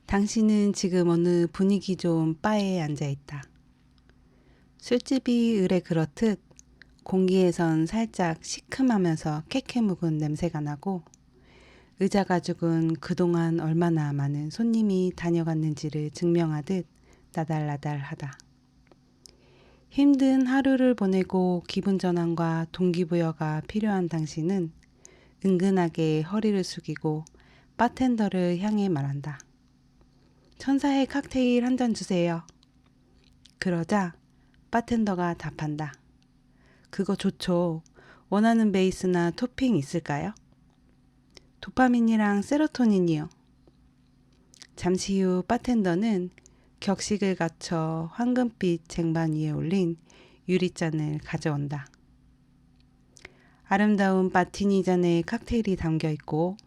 당신은 지금 어느 분위기 좋은 바에 앉아 있다. 술집이 으레 그렇듯 공기에선 살짝 시큼하면서 캐캐 묵은 냄새가 나고 의자 가죽은 그동안 얼마나 많은 손님이 다녀갔는지를 증명하듯 나달나달하다. 힘든 하루를 보내고 기분 전환과 동기부여가 필요한 당신은 은근하게 허리를 숙이고 바텐더를 향해 말한다. 천사의 칵테일 한 잔 주세요. 그러자 바텐더가 답한다. 그거 좋죠. 원하는 베이스나 토핑 있을까요? 도파민이랑 세로토닌이요. 잠시 후 바텐더는 격식을 갖춰 황금빛 쟁반 위에 올린 유리잔을 가져온다. 아름다운 마티니 잔에 칵테일이 담겨 있고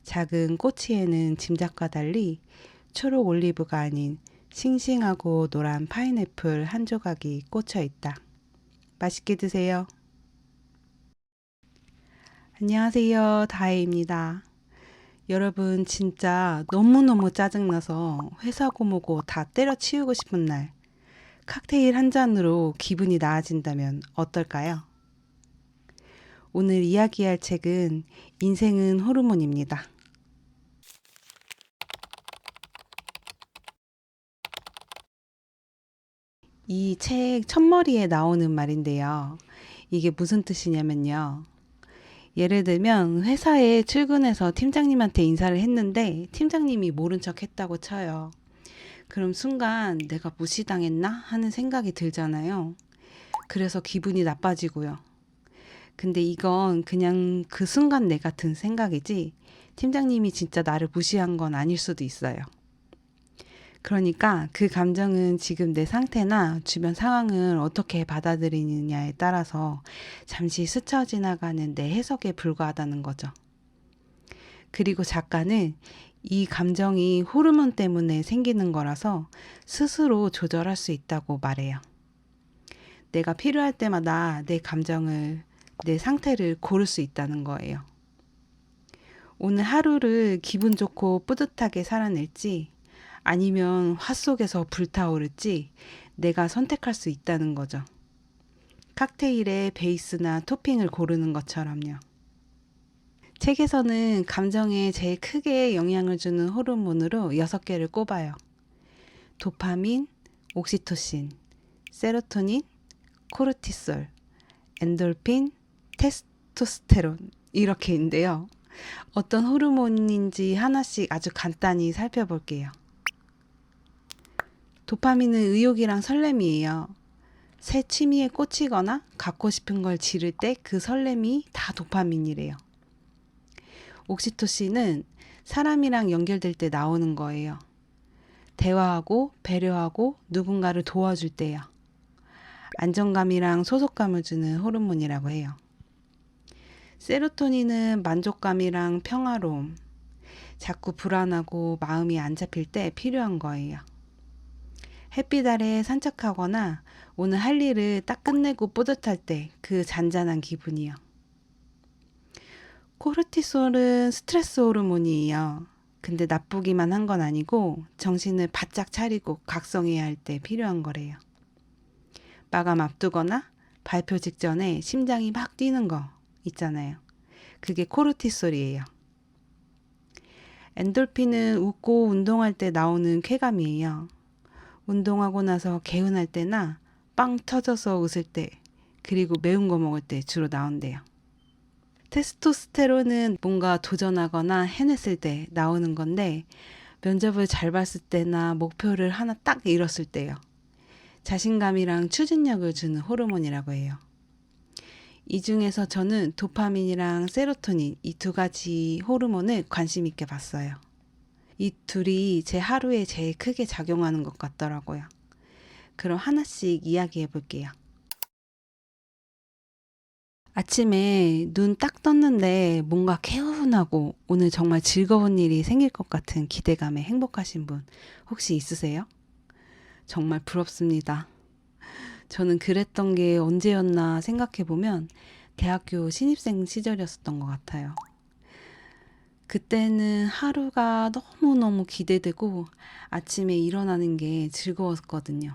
작은 꼬치에는 짐작과 달리 초록 올리브가 아닌 싱싱하고 노란 파인애플 한 조각이 꽂혀 있다. 맛있게 드세요. 안녕하세요. 다혜입니다. 여러분 진짜 너무너무 짜증나서 회사고 뭐고 다 때려치우고 싶은 날 칵테일 한 잔으로 기분이 나아진다면 어떨까요? 오늘 이야기할 책은 인생은 호르몬입니다. 이 책 첫머리에 나오는 말인데요. 이게 무슨 뜻이냐면요. 예를 들면 회사에 출근해서 팀장님한테 인사를 했는데 팀장님이 모른 척 했다고 쳐요. 그럼 순간 내가 무시당했나 하는 생각이 들잖아요. 그래서 기분이 나빠지고요. 근데 이건 그냥 그 순간 내가 든 생각이지 팀장님이 진짜 나를 무시한 건 아닐 수도 있어요. 그러니까 그 감정은 지금 내 상태나 주변 상황을 어떻게 받아들이느냐에 따라서 잠시 스쳐 지나가는 내 해석에 불과하다는 거죠. 그리고 작가는 이 감정이 호르몬 때문에 생기는 거라서 스스로 조절할 수 있다고 말해요. 내가 필요할 때마다 내 감정을, 내 상태를 고를 수 있다는 거예요. 오늘 하루를 기분 좋고 뿌듯하게 살아낼지 아니면 화 속에서 불타오를지 내가 선택할 수 있다는 거죠. 칵테일의 베이스나 토핑을 고르는 것처럼요. 책에서는 감정에 제일 크게 영향을 주는 호르몬으로 6개를 꼽아요. 도파민, 옥시토신, 세로토닌, 코르티솔, 엔돌핀, 테스토스테론 이렇게 있는데요. 어떤 호르몬인지 하나씩 아주 간단히 살펴볼게요. 도파민은 의욕이랑 설렘이에요. 새 취미에 꽂히거나 갖고 싶은 걸 지를 때 그 설렘이 다 도파민이래요. 옥시토신은 사람이랑 연결될 때 나오는 거예요. 대화하고 배려하고 누군가를 도와줄 때요. 안정감이랑 소속감을 주는 호르몬이라고 해요. 세로토닌은 만족감이랑 평화로움, 자꾸 불안하고 마음이 안 잡힐 때 필요한 거예요. 햇빛 아래 산책하거나 오늘 할 일을 딱 끝내고 뿌듯할 때 그 잔잔한 기분이요. 코르티솔은 스트레스 호르몬이에요. 근데 나쁘기만 한 건 아니고 정신을 바짝 차리고 각성해야 할 때 필요한 거래요. 마감 앞두거나 발표 직전에 심장이 막 뛰는 거 있잖아요. 그게 코르티솔이에요. 엔돌핀은 웃고 운동할 때 나오는 쾌감이에요. 운동하고 나서 개운할 때나 빵 터져서 웃을 때 그리고 매운 거 먹을 때 주로 나온대요. 테스토스테론은 뭔가 도전하거나 해냈을 때 나오는 건데 면접을 잘 봤을 때나 목표를 하나 딱 이뤘을 때요. 자신감이랑 추진력을 주는 호르몬이라고 해요. 이 중에서 저는 도파민이랑 세로토닌 이 두 가지 호르몬을 관심 있게 봤어요. 이 둘이 제 하루에 제일 크게 작용하는 것 같더라고요. 그럼 하나씩 이야기해 볼게요. 아침에 눈 딱 떴는데 뭔가 개운하고 오늘 정말 즐거운 일이 생길 것 같은 기대감에 행복하신 분 혹시 있으세요? 정말 부럽습니다. 저는 그랬던 게 언제였나 생각해 보면 대학교 신입생 시절이었던 것 같아요. 그때는 하루가 너무너무 기대되고 아침에 일어나는 게 즐거웠거든요.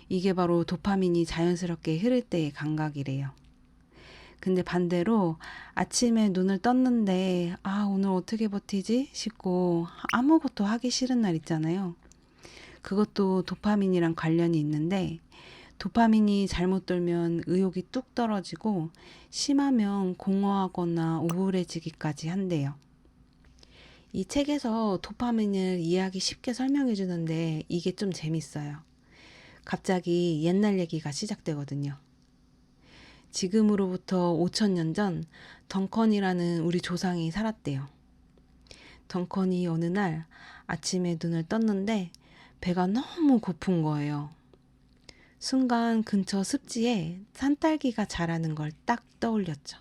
이게 바로 도파민이 자연스럽게 흐를 때의 감각이래요. 근데 반대로 아침에 눈을 떴는데 오늘 어떻게 버티지 싶고 아무것도 하기 싫은 날 있잖아요. 그것도 도파민이랑 관련이 있는데 도파민이 잘못 돌면 의욕이 뚝 떨어지고 심하면 공허하거나 우울해지기까지 한대요. 이 책에서 도파민을 이해하기 쉽게 설명해 주는데 이게 좀 재밌어요. 갑자기 옛날 얘기가 시작되거든요. 지금으로부터 5,000년 전 덩컨이라는 우리 조상이 살았대요. 덩컨이 어느 날 아침에 눈을 떴는데 배가 너무 고픈 거예요. 순간 근처 습지에 산딸기가 자라는 걸 딱 떠올렸죠.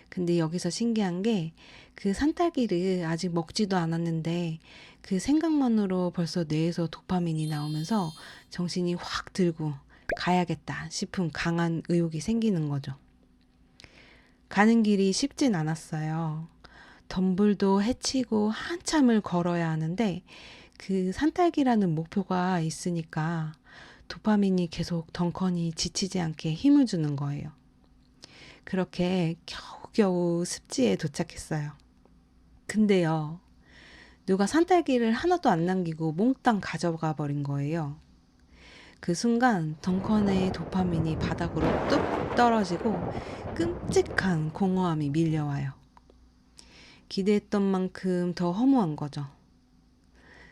근데 여기서 신기한 게 그 산딸기를 아직 먹지도 않았는데 그 생각만으로 벌써 뇌에서 도파민이 나오면서 정신이 확 들고 가야겠다 싶은 강한 의욕이 생기는 거죠. 가는 길이 쉽진 않았어요. 덤불도 헤치고 한참을 걸어야 하는데 그 산딸기라는 목표가 있으니까 도파민이 계속 덩컨이 지치지 않게 힘을 주는 거예요. 그렇게 겨우겨우 습지에 도착했어요. 근데요, 누가 산딸기를 하나도 안 남기고 몽땅 가져가 버린 거예요. 그 순간 덩컨의 도파민이 바닥으로 뚝 떨어지고 끔찍한 공허함이 밀려와요. 기대했던 만큼 더 허무한 거죠.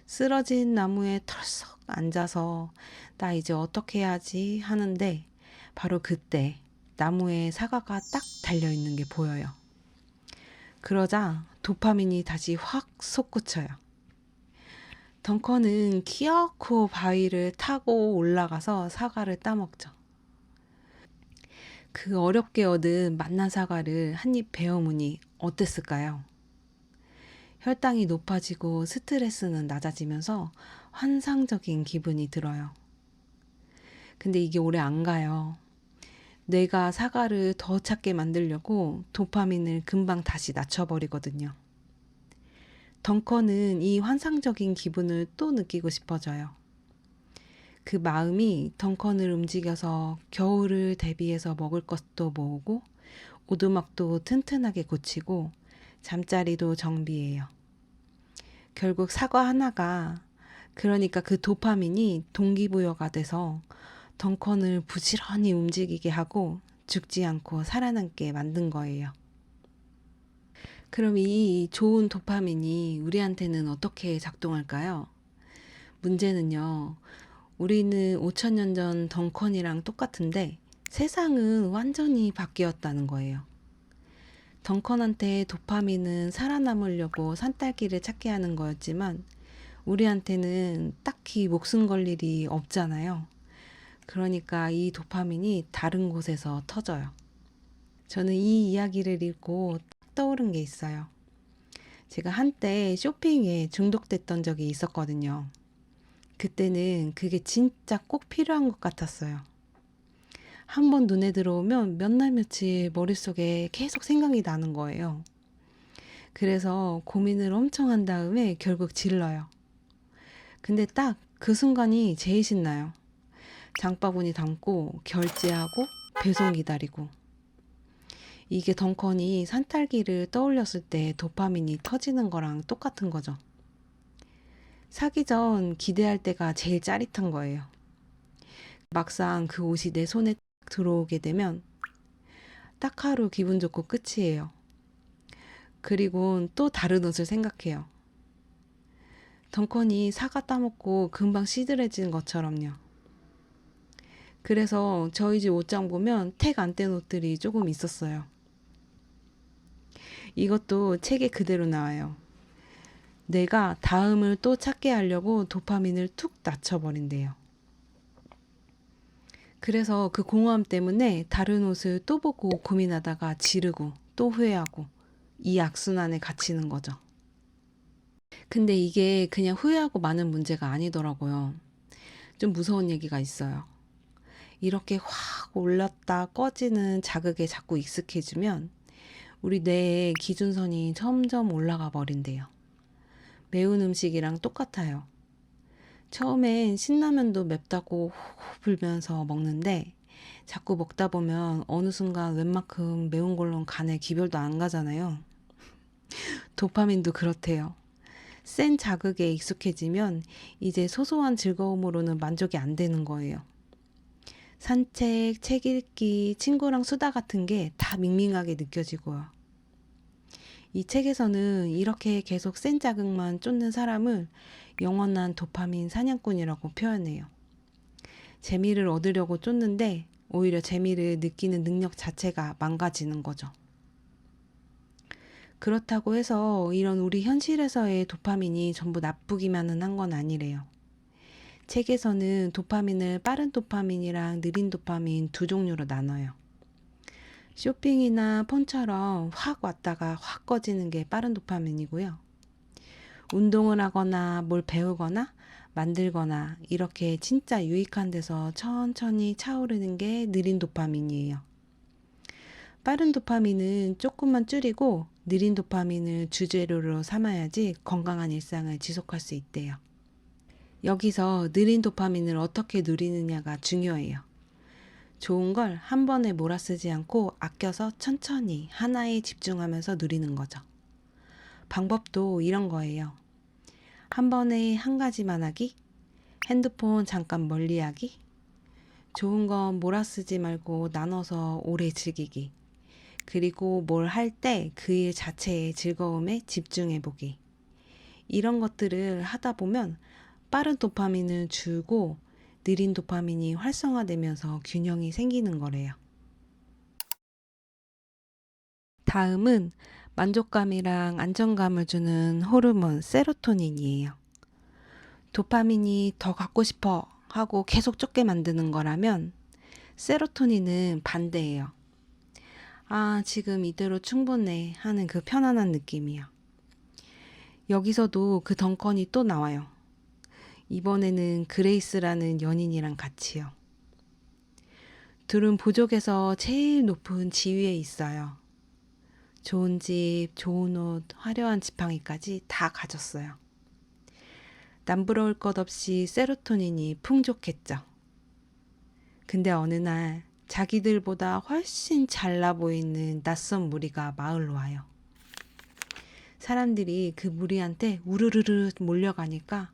쓰러진 나무에 털썩 앉아서 나 이제 어떻게 해야지 하는데 바로 그때 나무에 사과가 딱 달려있는 게 보여요. 그러자 도파민이 다시 확 솟구쳐요. 덩컨은 키어코 바위를 타고 올라가서 사과를 따먹죠. 그 어렵게 얻은 맛난 사과를 한 입 베어무니 어땠을까요? 혈당이 높아지고 스트레스는 낮아지면서 환상적인 기분이 들어요. 근데 이게 오래 안 가요. 뇌가 사과를 더 찾게 만들려고 도파민을 금방 다시 낮춰버리거든요. 덩컨은 이 환상적인 기분을 또 느끼고 싶어져요. 그 마음이 덩컨을 움직여서 겨울을 대비해서 먹을 것도 모으고 오두막도 튼튼하게 고치고 잠자리도 정비해요. 결국 사과 하나가 그러니까 그 도파민이 동기부여가 돼서 덩컨을 부지런히 움직이게 하고 죽지 않고 살아남게 만든 거예요. 그럼 이 좋은 도파민이 우리한테는 어떻게 작동할까요? 문제는요, 우리는 5,000년 전 덩컨이랑 똑같은데 세상은 완전히 바뀌었다는 거예요. 덩컨한테 도파민은 살아남으려고 산딸기를 찾게 하는 거였지만 우리한테는 딱히 목숨 걸 일이 없잖아요. 그러니까 이 도파민이 다른 곳에서 터져요. 저는 이 이야기를 읽고 딱 떠오른 게 있어요. 제가 한때 쇼핑에 중독됐던 적이 있었거든요. 그때는 그게 진짜 꼭 필요한 것 같았어요. 한번 눈에 들어오면 몇 날 며칠 머릿속에 계속 생각이 나는 거예요. 그래서 고민을 엄청 한 다음에 결국 질러요. 근데 딱 그 순간이 제일 신나요. 장바구니 담고 결제하고 배송 기다리고. 이게 덩컨이 산딸기를 떠올렸을 때 도파민이 터지는 거랑 똑같은 거죠. 사기 전 기대할 때가 제일 짜릿한 거예요. 막상 그 옷이 내 손에 딱 들어오게 되면 딱 하루 기분 좋고 끝이에요. 그리고 또 다른 옷을 생각해요. 덩컨이 사과 따먹고 금방 시들해진 것처럼요. 그래서 저희 집 옷장 보면 택 안 뗀 옷들이 조금 있었어요. 이것도 책에 그대로 나와요. 내가 다음을 또 찾게 하려고 도파민을 툭 낮춰버린대요. 그래서 그 공허함 때문에 다른 옷을 또 보고 고민하다가 지르고 또 후회하고 이 악순환에 갇히는 거죠. 근데 이게 그냥 후회하고 마는 문제가 아니더라고요. 좀 무서운 얘기가 있어요. 이렇게 확 올랐다 꺼지는 자극에 자꾸 익숙해지면 우리 뇌의 기준선이 점점 올라가 버린대요. 매운 음식이랑 똑같아요. 처음엔 신라면도 맵다고 호호 불면서 먹는데 자꾸 먹다 보면 어느 순간 웬만큼 매운 걸로는 간에 기별도 안 가잖아요. 도파민도 그렇대요. 센 자극에 익숙해지면 이제 소소한 즐거움으로는 만족이 안 되는 거예요. 산책, 책 읽기, 친구랑 수다 같은 게 다 밍밍하게 느껴지고요. 이 책에서는 이렇게 계속 센 자극만 쫓는 사람을 영원한 도파민 사냥꾼이라고 표현해요. 재미를 얻으려고 쫓는데 오히려 재미를 느끼는 능력 자체가 망가지는 거죠. 그렇다고 해서 이런 우리 현실에서의 도파민이 전부 나쁘기만은 한 건 아니래요. 책에서는 도파민을 빠른 도파민이랑 느린 도파민 두 종류로 나눠요. 쇼핑이나 폰처럼 확 왔다가 확 꺼지는 게 빠른 도파민이고요. 운동을 하거나 뭘 배우거나 만들거나 이렇게 진짜 유익한 데서 천천히 차오르는 게 느린 도파민이에요. 빠른 도파민은 조금만 줄이고 느린 도파민을 주재료로 삼아야지 건강한 일상을 지속할 수 있대요. 여기서 느린 도파민을 어떻게 누리느냐가 중요해요. 좋은 걸 한 번에 몰아쓰지 않고 아껴서 천천히 하나에 집중하면서 누리는 거죠. 방법도 이런 거예요. 한 번에 한 가지만 하기, 핸드폰 잠깐 멀리 하기, 좋은 건 몰아쓰지 말고 나눠서 오래 즐기기, 그리고 뭘 할 때 그 일 자체의 즐거움에 집중해 보기. 이런 것들을 하다 보면 빠른 도파민을 줄고 느린 도파민이 활성화되면서 균형이 생기는 거래요. 다음은 만족감이랑 안정감을 주는 호르몬 세로토닌이에요. 도파민이 더 갖고 싶어 하고 계속 쫓게 만드는 거라면 세로토닌은 반대예요. 아, 지금 이대로 충분해 하는 그 편안한 느낌이요. 여기서도 그 덩컨이 또 나와요. 이번에는 그레이스라는 연인이랑 같이요. 둘은 부족에서 제일 높은 지위에 있어요. 좋은 집, 좋은 옷, 화려한 지팡이까지 다 가졌어요. 남부러울 것 없이 세로토닌이 풍족했죠. 근데 어느 날 자기들보다 훨씬 잘나 보이는 낯선 무리가 마을로 와요. 사람들이 그 무리한테 우르르르 몰려가니까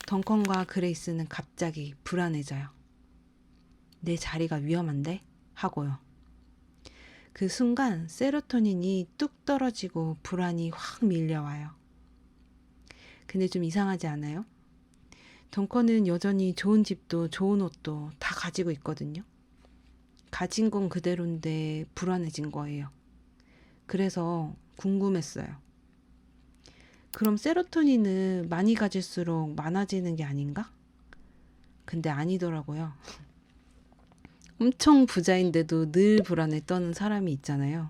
덩컨과 그레이스는 갑자기 불안해져요. 내 자리가 위험한데? 하고요. 그 순간 세로토닌이 뚝 떨어지고 불안이 확 밀려와요. 근데 좀 이상하지 않아요? 덩컨은 여전히 좋은 집도 좋은 옷도 다 가지고 있거든요. 가진 건 그대로인데 불안해진 거예요. 그래서 궁금했어요. 그럼 세로토닌은 많이 가질수록 많아지는 게 아닌가? 근데 아니더라고요. 엄청 부자인데도 늘 불안에 떠는 사람이 있잖아요.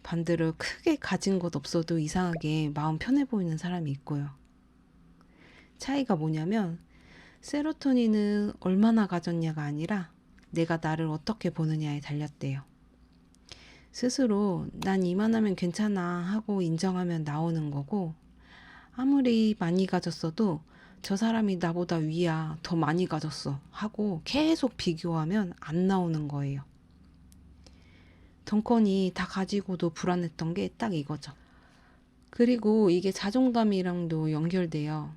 반대로 크게 가진 것 없어도 이상하게 마음 편해 보이는 사람이 있고요. 차이가 뭐냐면 세로토닌은 얼마나 가졌냐가 아니라 내가 나를 어떻게 보느냐에 달렸대요. 스스로 난 이만하면 괜찮아 하고 인정하면 나오는 거고, 아무리 많이 가졌어도 저 사람이 나보다 위야, 더 많이 가졌어 하고 계속 비교하면 안 나오는 거예요. 덩컨이 다 가지고도 불안했던 게 딱 이거죠. 그리고 이게 자존감이랑도 연결돼요.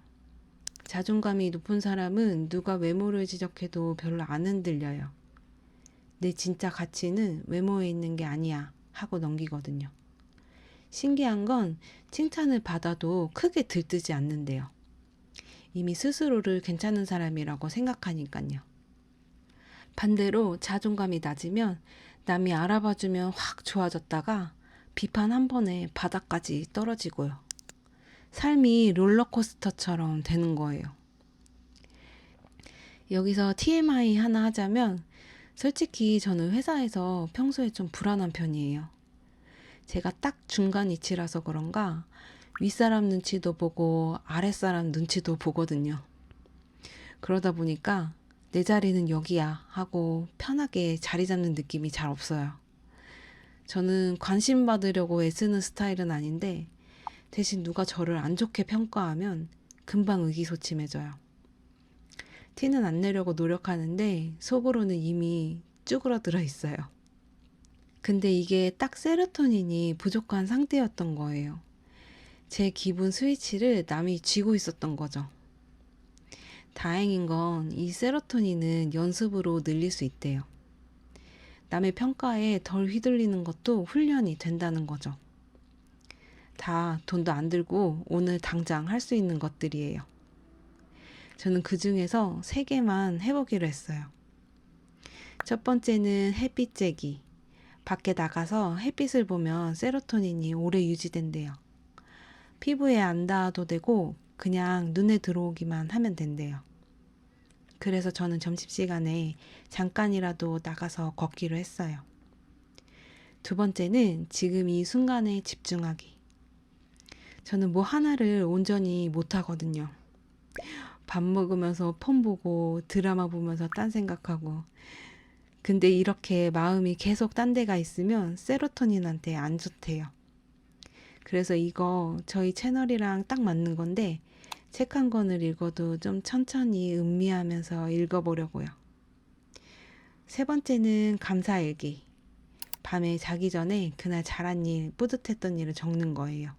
자존감이 높은 사람은 누가 외모를 지적해도 별로 안 흔들려요. 내 진짜 가치는 외모에 있는 게 아니야 하고 넘기거든요. 신기한 건 칭찬을 받아도 크게 들뜨지 않는데요. 이미 스스로를 괜찮은 사람이라고 생각하니까요. 반대로 자존감이 낮으면 남이 알아봐주면 확 좋아졌다가 비판 한 번에 바닥까지 떨어지고요. 삶이 롤러코스터처럼 되는 거예요. 여기서 TMI 하나 하자면 솔직히 저는 회사에서 평소에 좀 불안한 편이에요. 제가 딱 중간 위치라서 그런가 윗사람 눈치도 보고 아랫사람 눈치도 보거든요. 그러다 보니까 내 자리는 여기야 하고 편하게 자리 잡는 느낌이 잘 없어요. 저는 관심 받으려고 애쓰는 스타일은 아닌데 대신 누가 저를 안 좋게 평가하면 금방 의기소침해져요. 티는 안 내려고 노력하는데 속으로는 이미 쭈그러들어 있어요. 근데 이게 딱 세로토닌이 부족한 상태였던 거예요. 제 기분 스위치를 남이 쥐고 있었던 거죠. 다행인 건 이 세로토닌은 연습으로 늘릴 수 있대요. 남의 평가에 덜 휘둘리는 것도 훈련이 된다는 거죠. 다 돈도 안 들고 오늘 당장 할 수 있는 것들이에요. 저는 그 중에서 3개만 해보기로 했어요. 첫 번째는 햇빛 쬐기. 밖에 나가서 햇빛을 보면 세로토닌이 오래 유지된대요. 피부에 안 닿아도 되고 그냥 눈에 들어오기만 하면 된대요. 그래서 저는 점심시간에 잠깐이라도 나가서 걷기로 했어요. 두 번째는 지금 이 순간에 집중하기. 저는 뭐 하나를 온전히 못하거든요. 밥 먹으면서 폰 보고 드라마 보면서 딴 생각하고. 근데 이렇게 마음이 계속 딴 데가 있으면 세로토닌한테 안 좋대요. 그래서 이거 저희 채널이랑 딱 맞는 건데 책 한 권을 읽어도 좀 천천히 음미하면서 읽어보려고요. 세 번째는 감사일기. 밤에 자기 전에 그날 잘한 일, 뿌듯했던 일을 적는 거예요.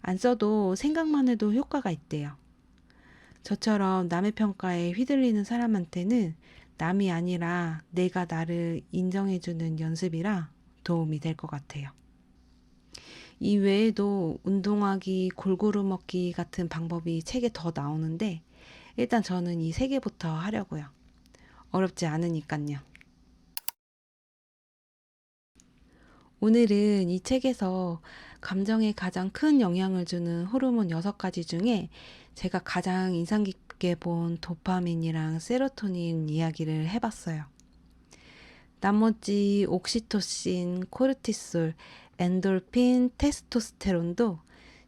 안 써도 생각만 해도 효과가 있대요. 저처럼 남의 평가에 휘둘리는 사람한테는 남이 아니라 내가 나를 인정해주는 연습이라 도움이 될 것 같아요. 이 외에도 운동하기, 골고루 먹기 같은 방법이 책에 더 나오는데 일단 저는 이 3개부터 하려고요. 어렵지 않으니까요. 오늘은 이 책에서 감정에 가장 큰 영향을 주는 호르몬 6가지 중에 제가 가장 인상 깊게 본 도파민이랑 세로토닌 이야기를 해봤어요. 나머지 옥시토신, 코르티솔, 엔돌핀, 테스토스테론도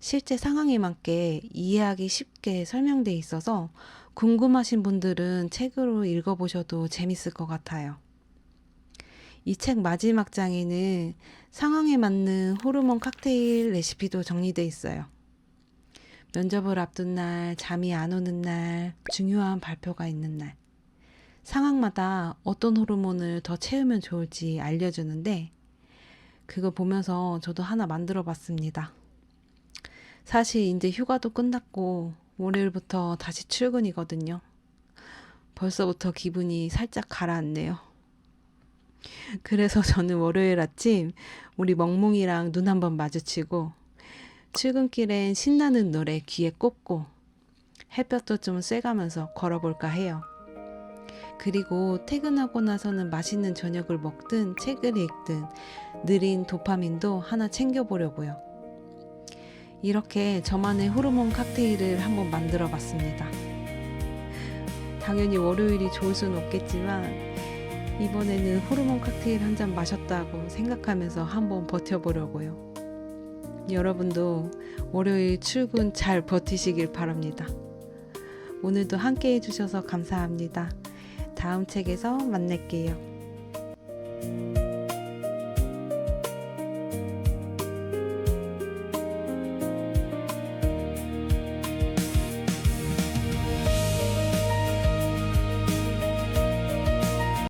실제 상황에 맞게 이해하기 쉽게 설명돼 있어서 궁금하신 분들은 책으로 읽어보셔도 재밌을 것 같아요. 이 책 마지막 장에는 상황에 맞는 호르몬 칵테일 레시피도 정리돼 있어요. 면접을 앞둔 날, 잠이 안 오는 날, 중요한 발표가 있는 날. 상황마다 어떤 호르몬을 더 채우면 좋을지 알려주는데 그거 보면서 저도 하나 만들어 봤습니다. 사실 이제 휴가도 끝났고 월요일부터 다시 출근이거든요. 벌써부터 기분이 살짝 가라앉네요. 그래서 저는 월요일 아침 우리 멍멍이랑 눈 한번 마주치고 출근길엔 신나는 노래 귀에 꽂고 햇볕도 좀 쐬가면서 걸어볼까 해요. 그리고 퇴근하고 나서는 맛있는 저녁을 먹든 책을 읽든 느린 도파민도 하나 챙겨보려고요. 이렇게 저만의 호르몬 칵테일을 한번 만들어 봤습니다. 당연히 월요일이 좋을 수는 없겠지만 이번에는 호르몬 칵테일 한 잔 마셨다고 생각하면서 한번 버텨보려고요. 여러분도 월요일 출근 잘 버티시길 바랍니다. 오늘도 함께 해주셔서 감사합니다. 다음 책에서 만날게요.